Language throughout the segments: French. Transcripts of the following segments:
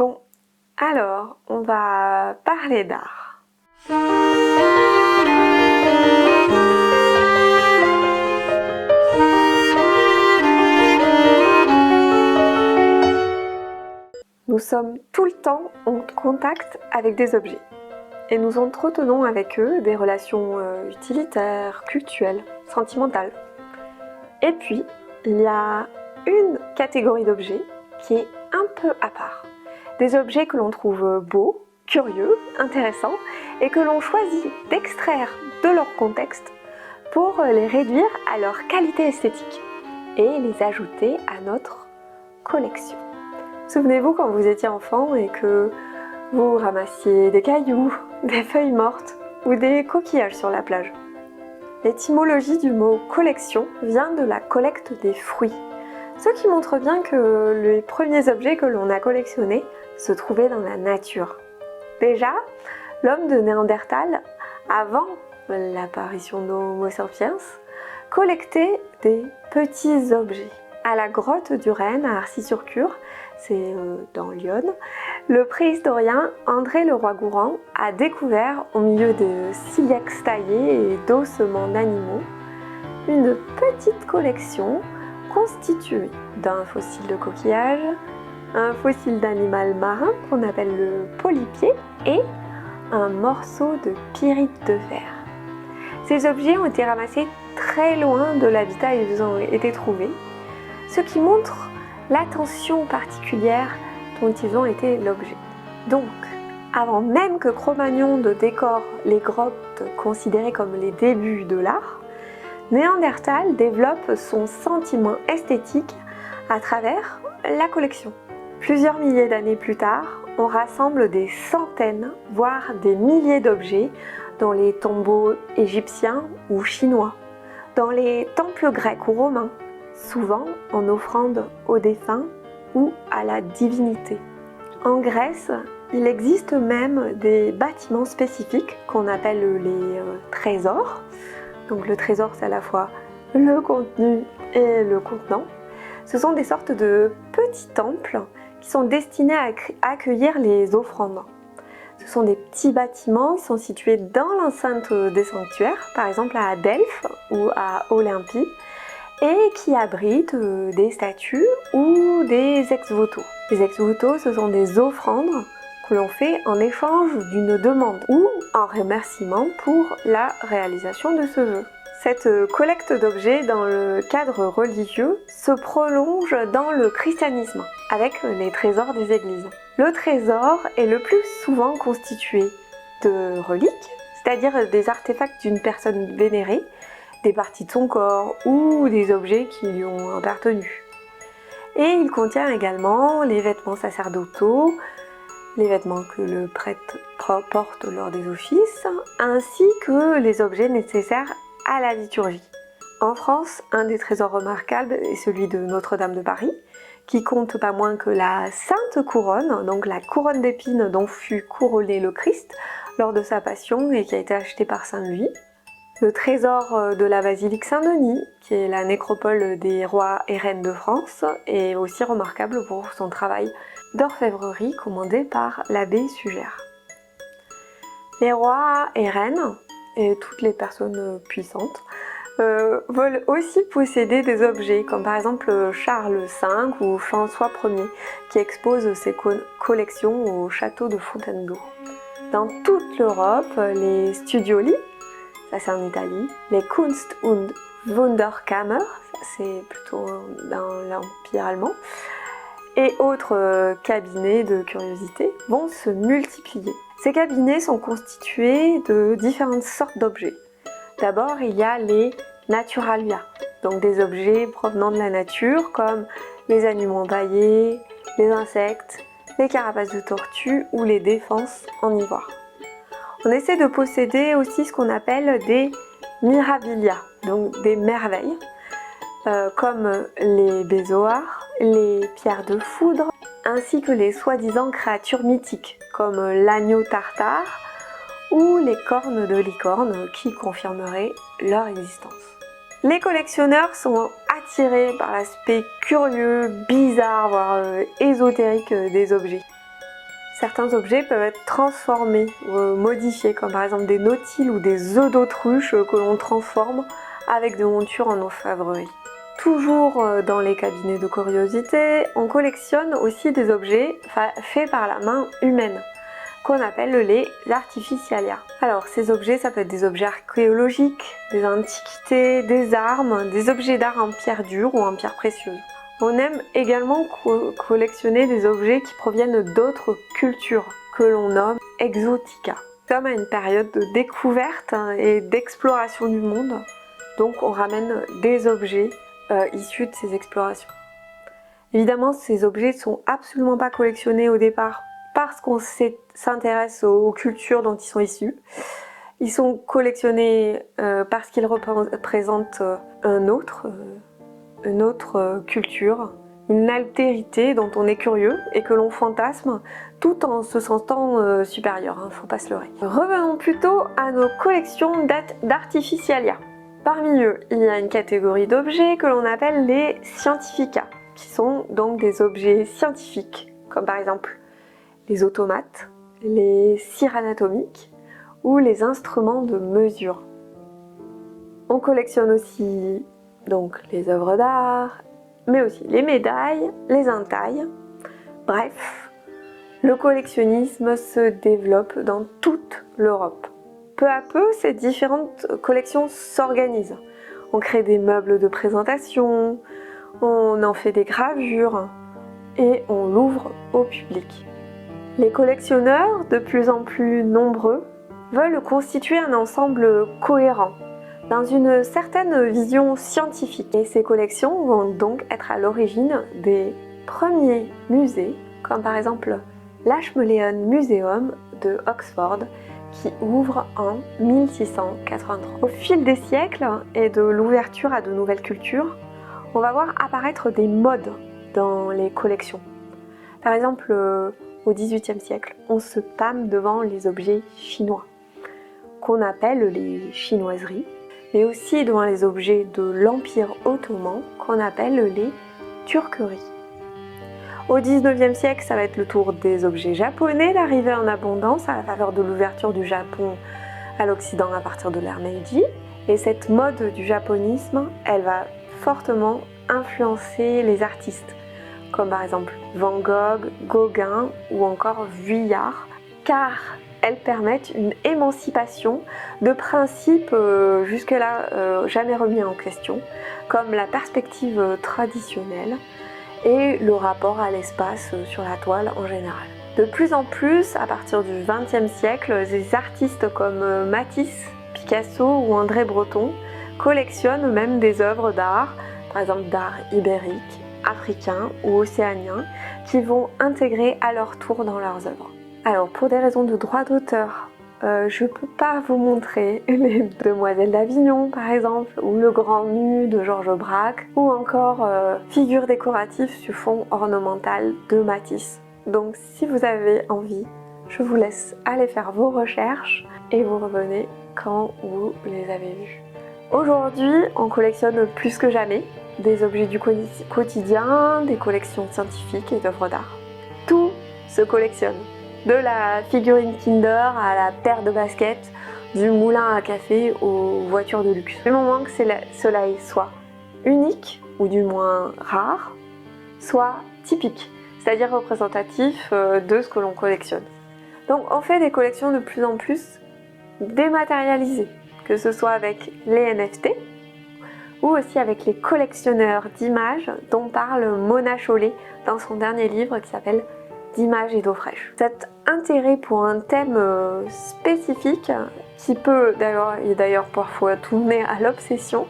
Bon, alors, on va parler d'art. Nous sommes tout le temps en contact avec des objets et nous entretenons avec eux des relations utilitaires, cultuelles, sentimentales. Et puis, il y a une catégorie d'objets qui est un peu à part. Des objets que l'on trouve beaux, curieux, intéressants et que l'on choisit d'extraire de leur contexte pour les réduire à leur qualité esthétique et les ajouter à notre collection. Souvenez-vous quand vous étiez enfant et que vous ramassiez des cailloux, des feuilles mortes ou des coquillages sur la plage. L'étymologie du mot collection vient de la collecte des fruits, ce qui montre bien que les premiers objets que l'on a collectionnés se trouvaient dans la nature. Déjà, l'homme de Néandertal, avant l'apparition d'Homo sapiens, collectait des petits objets. À la grotte du Renne, à Arcy-sur-Cure, c'est dans l'Yonne, le préhistorien André Leroi-Gourhan a découvert au milieu de silex taillés et d'ossements d'animaux une petite collection constituée d'un fossile de coquillage, un fossile d'animal marin qu'on appelle le polypier et un morceau de pyrite de fer. Ces objets ont été ramassés très loin de l'habitat où ils ont été trouvés, ce qui montre l'attention particulière dont ils ont été l'objet. Donc, avant même que Cro-Magnon ne décore les grottes considérées comme les débuts de l'art, Néandertal développe son sentiment esthétique à travers la collection. Plusieurs milliers d'années plus tard, on rassemble des centaines, voire des milliers d'objets dans les tombeaux égyptiens ou chinois, dans les temples grecs ou romains, souvent en offrande aux défunts ou à la divinité. En Grèce, il existe même des bâtiments spécifiques qu'on appelle les trésors. Donc le trésor, c'est à la fois le contenu et le contenant. Ce sont des sortes de petits temples qui sont destinés à accueillir les offrandes. Ce sont des petits bâtiments qui sont situés dans l'enceinte des sanctuaires, par exemple à Delphes ou à Olympie, et qui abritent des statues ou des ex-voto. Les ex-voto, ce sont des offrandes que l'on fait en échange d'une demande ou en remerciement pour la réalisation de ce vœu. Cette collecte d'objets dans le cadre religieux se prolonge dans le christianisme avec les trésors des églises. Le trésor est le plus souvent constitué de reliques, c'est-à-dire des artefacts d'une personne vénérée, des parties de son corps ou des objets qui lui ont appartenu. Et il contient également les vêtements sacerdotaux, les vêtements que le prêtre porte lors des offices, ainsi que les objets nécessaires à la liturgie. En France, un des trésors remarquables est celui de Notre-Dame de Paris, qui compte pas moins que la Sainte Couronne, donc la couronne d'épines dont fut couronné le Christ lors de sa passion et qui a été achetée par Saint Louis. Le trésor de la basilique Saint-Denis, qui est la nécropole des rois et reines de France, est aussi remarquable pour son travail d'orfèvrerie commandé par l'abbé Sugère. Les rois et reines, et toutes les personnes puissantes, veulent aussi posséder des objets, comme par exemple Charles V ou François Ier, qui exposent ses collections au château de Fontainebleau. Dans toute l'Europe, les studioli, ça c'est en Italie, les Kunst- und Wunderkammer, c'est plutôt dans l'Empire allemand, et autres cabinets de curiosité vont se multiplier. Ces cabinets sont constitués de différentes sortes d'objets. D'abord, il y a les naturalia, donc des objets provenant de la nature comme les animaux empaillés, les insectes, les carapaces de tortues ou les défenses en ivoire. On essaie de posséder aussi ce qu'on appelle des mirabilia, donc des merveilles, comme les bézoars, les pierres de foudre, ainsi que les soi-disant créatures mythiques, comme l'agneau tartare ou les cornes de licorne qui confirmeraient leur existence. Les collectionneurs sont attirés par l'aspect curieux, bizarre, voire ésotérique des objets. Certains objets peuvent être transformés, modifiés, comme par exemple des nautiles ou des œufs d'autruche que l'on transforme avec des montures en orfèvrerie. Toujours dans les cabinets de curiosité, on collectionne aussi des objets faits par la main humaine, qu'on appelle les artificialia. Alors ces objets, ça peut être des objets archéologiques, des antiquités, des armes, des objets d'art en pierre dure ou en pierre précieuse. On aime également collectionner des objets qui proviennent d'autres cultures, que l'on nomme exotica. Comme à une période de découverte et d'exploration du monde, donc on ramène des objets issus de ces explorations. Évidemment, ces objets ne sont absolument pas collectionnés au départ parce qu'on s'intéresse aux cultures dont ils sont issus. Ils sont collectionnés parce qu'ils représentent une autre culture, une altérité dont on est curieux et que l'on fantasme tout en se sentant supérieur, faut pas se leurrer. Revenons plutôt à nos collections d'artificialia. Parmi eux, il y a une catégorie d'objets que l'on appelle les scientifica, qui sont donc des objets scientifiques, comme par exemple les automates, les cires anatomiques ou les instruments de mesure. On collectionne aussi donc les œuvres d'art, mais aussi les médailles, les intailles. Bref, le collectionnisme se développe dans toute l'Europe. Peu à peu, ces différentes collections s'organisent. On crée des meubles de présentation, on en fait des gravures et on l'ouvre au public. Les collectionneurs, de plus en plus nombreux, veulent constituer un ensemble cohérent, dans une certaine vision scientifique. Et ces collections vont donc être à l'origine des premiers musées, comme par exemple l'Ashmolean Museum de Oxford, qui ouvre en 1683. Au fil des siècles et de l'ouverture à de nouvelles cultures, on va voir apparaître des modes dans les collections. Par exemple, au XVIIIe siècle, on se pâme devant les objets chinois, qu'on appelle les chinoiseries, mais aussi devant les objets de l'Empire ottoman, qu'on appelle les turqueries. Au XIXe siècle, ça va être le tour des objets japonais d'arriver en abondance à la faveur de l'ouverture du Japon à l'Occident à partir de l'ère Meiji. Et cette mode du japonisme, elle va fortement influencer les artistes, comme par exemple Van Gogh, Gauguin ou encore Vuillard, car elles permettent une émancipation de principes jusque-là jamais remis en question, comme la perspective traditionnelle et le rapport à l'espace sur la toile en général. De plus en plus, à partir du XXe siècle, des artistes comme Matisse, Picasso ou André Breton collectionnent même des œuvres d'art, par exemple d'art ibérique, africain ou océanien, qui vont intégrer à leur tour dans leurs œuvres. Alors pour des raisons de droit d'auteur, je ne peux pas vous montrer les Demoiselles d'Avignon par exemple, ou le Grand Nu de Georges Braque, ou encore figures décoratives sur fond ornemental de Matisse. Donc si vous avez envie, je vous laisse aller faire vos recherches et vous revenez quand vous les avez vus. Aujourd'hui, on collectionne plus que jamais des objets du quotidien, des collections scientifiques et d'œuvres d'art. Tout se collectionne. De la figurine Kinder à la paire de baskets, du moulin à café aux voitures de luxe. Du moment que cela est soit unique, ou du moins rare, soit typique, c'est-à-dire représentatif de ce que l'on collectionne. Donc on fait des collections de plus en plus dématérialisées, que ce soit avec les NFT, ou aussi avec les collectionneurs d'images dont parle Mona Chollet dans son dernier livre qui s'appelle D'images et d'eau fraîche. Cet intérêt pour un thème spécifique, qui peut d'ailleurs parfois tourner à l'obsession,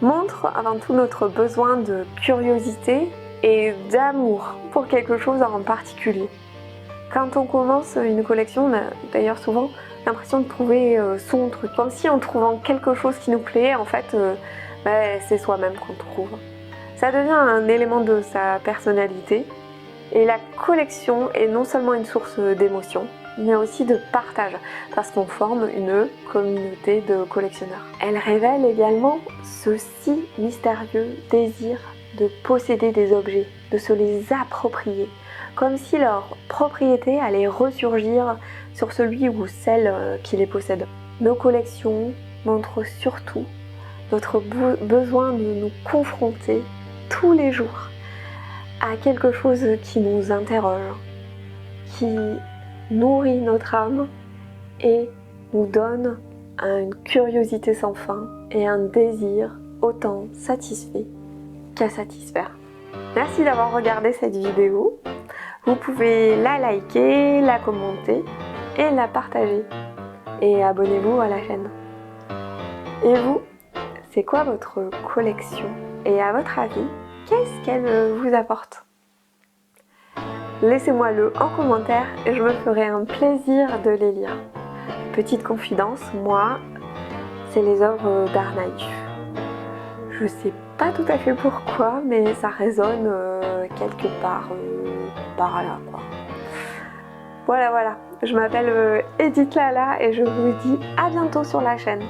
montre avant tout notre besoin de curiosité et d'amour pour quelque chose en particulier. Quand on commence une collection, on a d'ailleurs souvent l'impression de trouver son truc, comme si en trouvant quelque chose qui nous plaît, en fait, c'est soi-même qu'on trouve. Ça devient un élément de sa personnalité. Et la collection est non seulement une source d'émotion, mais aussi de partage, parce qu'on forme une communauté de collectionneurs. Elle révèle également ce si mystérieux désir de posséder des objets, de se les approprier, comme si leur propriété allait ressurgir sur celui ou celle qui les possède. Nos collections montrent surtout notre besoin de nous confronter tous les jours à quelque chose qui nous interroge, qui nourrit notre âme et nous donne une curiosité sans fin et un désir autant satisfait qu'à satisfaire. Merci d'avoir regardé cette vidéo. Vous pouvez la liker, la commenter et la partager. Et abonnez-vous à la chaîne. Et vous, c'est quoi votre collection? Et à votre avis, qu'est-ce qu'elle vous apporte? Laissez-moi-le en commentaire et je me ferai un plaisir de les lire. Petite confidence, moi, c'est les œuvres d'art naïf. Je sais pas tout à fait pourquoi, mais ça résonne quelque part par là, quoi. Voilà, je m'appelle Edith Lala et je vous dis à bientôt sur la chaîne.